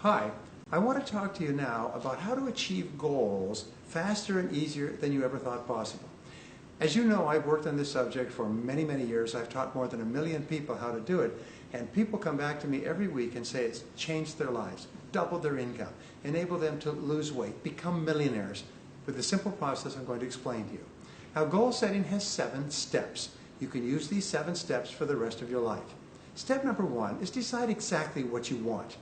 Hi, I want to talk to you now about how to achieve goals faster and easier than you ever thought possible. As you know, I've worked on this subject for many, many years. I've taught more than 1 million people how to do it, and people come back to me every week and say it's changed their lives, doubled their income, enabled them to lose weight, become millionaires with the simple process I'm going to explain to you. Now, goal setting has 7 steps. You can use these 7 steps for the rest of your life. Step number 1 is decide exactly what you want.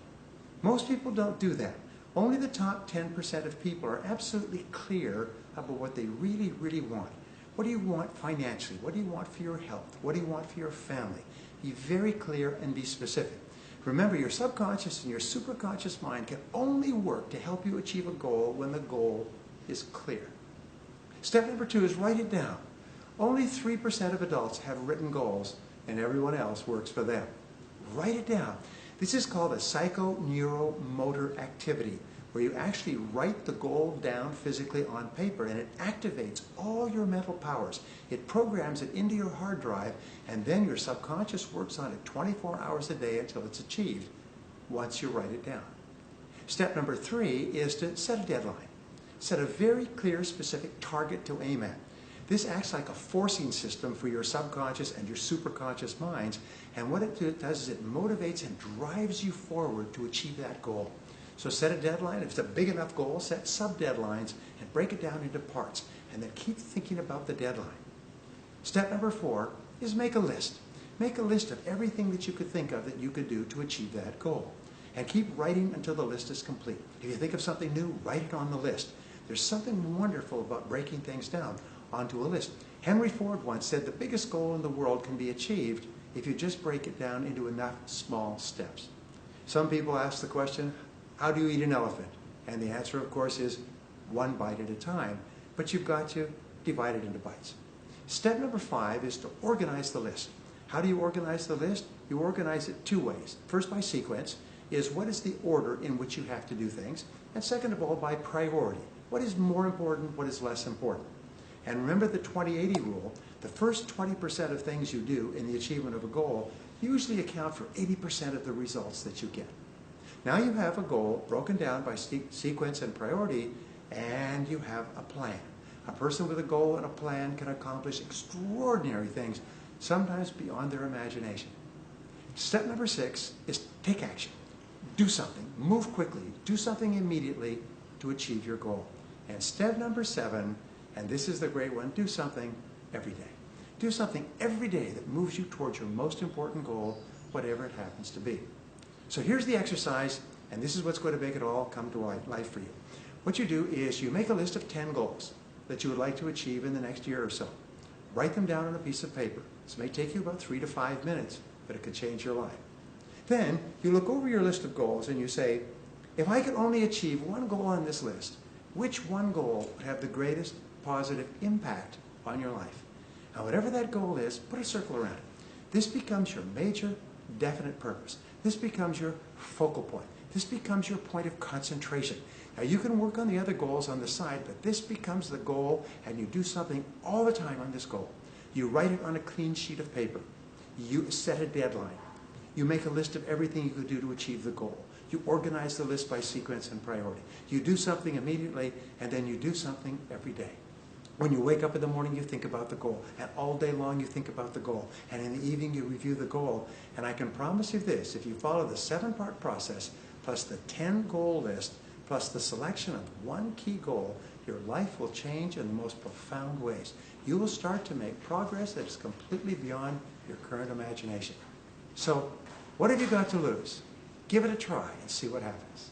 Most people don't do that. Only the top 10% of people are absolutely clear about what they really, really want. What do you want financially? What do you want for your health? What do you want for your family? Be very clear and be specific. Remember, your subconscious and your superconscious mind can only work to help you achieve a goal when the goal is clear. Step number 2 is write it down. Only 3% of adults have written goals, and everyone else works for them. Write it down. This is called a psychoneuromotor activity, where you actually write the goal down physically on paper, and it activates all your mental powers. It programs it into your hard drive, and then your subconscious works on it 24 hours a day until it's achieved, once you write it down. Step number 3 is to set a deadline. Set a very clear, specific target to aim at. This acts like a forcing system for your subconscious and your superconscious minds, and what it does is it motivates and drives you forward to achieve that goal. So set a deadline. If it's a big enough goal, set sub-deadlines and break it down into parts, and then keep thinking about the deadline. Step number 4 is make a list. Make a list of everything that you could think of that you could do to achieve that goal, and keep writing until the list is complete. If you think of something new, write it on the list. There's something wonderful about breaking things down onto a list. Henry Ford once said the biggest goal in the world can be achieved if you just break it down into enough small steps. Some people ask the question, how do you eat an elephant? And the answer, of course, is 1 bite at a time, but you've got to divide it into bites. Step number 5 is to organize the list. How do you organize the list? You organize it 2 ways. First, by sequence, is what is the order in which you have to do things, and second of all, by priority. What is more important, what is less important? And remember the 20-80 rule. The first 20% of things you do in the achievement of a goal usually account for 80% of the results that you get. Now you have a goal broken down by sequence and priority, and you have a plan. A person with a goal and a plan can accomplish extraordinary things, sometimes beyond their imagination. Step number 6 is take action. Do something. Move quickly. Do something immediately to achieve your goal. And step number 7, and this is the great one, do something every day. Do something every day that moves you towards your most important goal, whatever it happens to be. So here's the exercise, and this is what's going to make it all come to life for you. What you do is you make a list of 10 goals that you would like to achieve in the next year or so. Write them down on a piece of paper. This may take you about 3 to 5 minutes, but it could change your life. Then you look over your list of goals and you say, if I could only achieve one goal on this list, which one goal would have the greatest positive impact on your life? Now, whatever that goal is, put a circle around it. This becomes your major, definite purpose. This becomes your focal point. This becomes your point of concentration. Now, you can work on the other goals on the side, but this becomes the goal, and you do something all the time on this goal. You write it on a clean sheet of paper. You set a deadline. You make a list of everything you could do to achieve the goal. You organize the list by sequence and priority. You do something immediately, and then you do something every day. When you wake up in the morning, you think about the goal. And all day long, you think about the goal. And in the evening, you review the goal. And I can promise you this, if you follow the 7-part process, plus the 10 goal list, plus the selection of one key goal, your life will change in the most profound ways. You will start to make progress that is completely beyond your current imagination. So, what have you got to lose? Give it a try and see what happens.